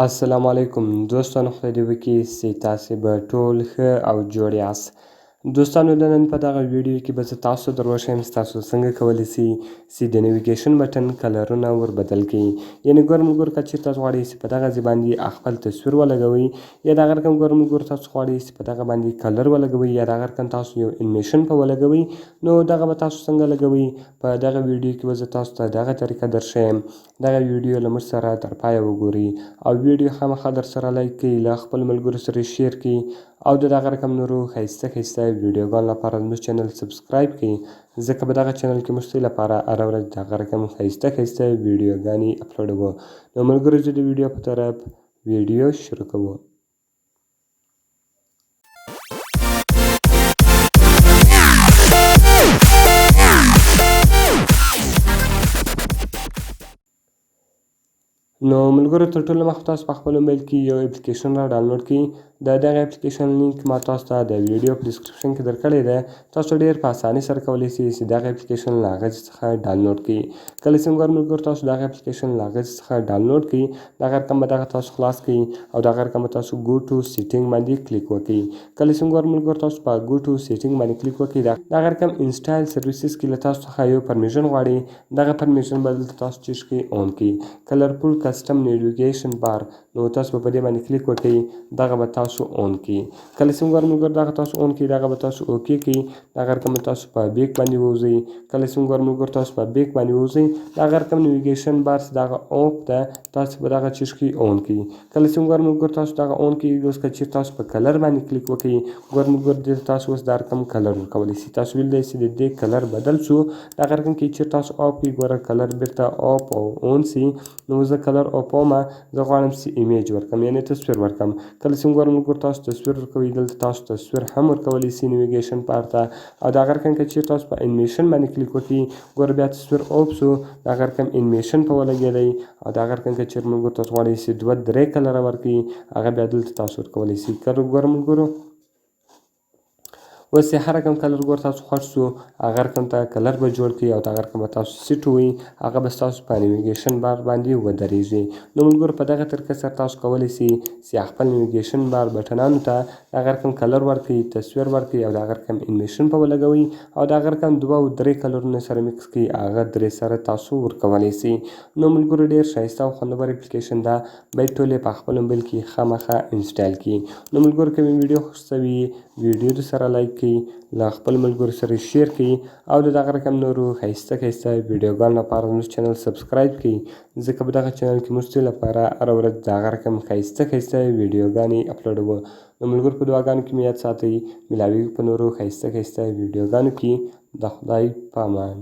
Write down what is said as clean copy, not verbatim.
السلام علیکم دوستانو، خدای دې وکړي چې تاسې به ټول ښه او جوړ یاست. دوستانو، د نن په دغه ویډیو کې به زه تاسو در وښیم چې تاسو څنګه کولی سئ چې د نیویګیشن بټن کلرونه ور بدل کړئ. یعنې ګورم ملګرو که چېرې تاسو غواړئ چې په دغه ځای باندې خپل تصویر ولګوئ، یا د هغه رقم ګورم ملګرو تاسو غواړئ چې په دغه باندې کلر ولګوئ، یا د هغه رقم تاسو یو انیمیشن په ولګوئ، نو دغه به تاسو څنګه لګوئ. په دغه ویډیو کې به زه تاسو ته دغه طریقه درښیم. دغه ویډیو له موږ سره تر پایه وګورئ او ویډیو خامخا در سره لایک کړئ، له خپلو ملګرو سره یې شیر کړئ او د دغه رقم نورو ښایسته ښایسته ویډیوګانو لپاره زموږ چینل سبسکرایب کړئ، ځکه په دغه چینل کې موږ ستاسو لپاره هره ورځ د هغه رقم ښایسته ښایسته ویډیوګانې اپلوډوو. نو ملګرو، زه د ویډیو په طرف ویډیو شروع کوو. نو ملګرو، تر ټولو مخکې تاسو په خپل موبایل کې یو اپلیکیشن را ډاونلوډ کړئ. د دغه اپلیکیشن لینک ما تاسو ته د ویډیو په ډسکرپشن کې درکړی دی. تاسو ډېر په اسانۍ سره کولی سئ چې دغه اپلیکیشن له هغه ځای څخه ډاونلوډ کړئ. کله چې ګورم ملګرو تاسو دغه اپلیکیشن له هغه ځای څخه ډاونلوډ کړئ، دغه رقم به دغه تاسو خلاص کړئ او دغه رقم به تاسو ګو ټو سیټینګ باندې کلیک وکړئ. کله چې ګورم ملګرو تاسو په ګو ټو سیټینګ باندې کلیک وکړئ، دغه رقم انسټایل سرویسز کې له تاسو څخه یو پرمیشن غواړي. دغه پرمیشن به دلته تاسو چیش کړئ اون کړئ. کلرفول کسټم نیویګیشن بار، نو تاسو به په دې باندې کلیک وکړئ، دغه به تاسو اون کړئ. کله چې ګورم ملګرو دغه تاسو اون کړئ، دغه به تاسو اوکې کړئ، دغه رقم به تاسو په بیک باندې ووځئ. کله چې ګورم ملګرو تاسو په بیک باندې ووځئ، دغه رقم نیویګیشن بار چې دغه اف ده، تاسو به دغه چیش کړئ اون کړئ. کله چې ګورم ملګرو تاسو دغه اون کړئ، اوس که چېرې تاسو په کلر باندې کلیک وکړئ، ګورم ملګرو دلته تاسو اوس دا رقم کلر ورکولی سئ. تاسو ولیدئ چې د دې کلر بدل شو. دغه رقم کې چېرې تاسو اف کړئ، ګوره کلر بېرته اف او اون سي. نو زه کلر اپومه، زه غواړم چې ایمیج ورکړم، یعنې تصویر ورکړم. کله چې ګورم ملګرو تاسو تصویر ورکوئ، دلته تاسو تصویر هم ورکولی سئ نیویګیشن بار ته. او د هغه رقم که چېرې تاسو په انیمیشن باندې کلیک وکړئ، ګوره بیا تصویر اف شو، د هغه رقم انیمیشن په ولګېدی. او د هغه رقم که چېرې ملګرو تاسو غواړئ چې 2-3 کلره ورکړئ، هغه بیا دلته تاسو ورکولی سئ. ګوره ملګرو اوس چې هر رقم کلر ګوره تاسو خوښ شو، هغه رقم ته کلر به جوړ کړئ او دغه رقم به تاسو سیټ ووهئ، هغه به ستاسو په نیویګیشن بار باندې ودرېږي. نو ملګرو په دغه طریقه سره تاسو کولی سئ چې خپل نیویګیشن بار بټنانو ته دغه رقم کلر ورکړئ، تصویر ورکړئ او دغه رقم انیمیشن په ولګوئ او دغه رقم 2-3 کلرونه سره میکس کړئ، هغه 3 سره تاسو ورکولی سئ. نو ملګرو ډېر ښایسته او خوندور اپلیکیشن ده، باید ټول یې په خپل موبایل کې خامخا انسټایل کړئ. نو ملګرو که مې ویډیو خوښ شوي ویډیو درسره لایک کړئ، له خپل ملګرو سره شیر کړئ او د دغه رقم نورو ښایسته ښایسته ویډیوګانو لپاره زموږ چینل سبسکرایب کړئ، ځکه په دغه چینل کې موږ ستاسو لپاره هره ورځ د هغه رقم ښایسته ښایسته ویډیوګانې اپلوډوو. نو ملګرو په دعاګانو کې مې یاد ساتئ. ملاویږو په نورو ښایسته ښایسته ویډیوګانو کې. د خدای په امان.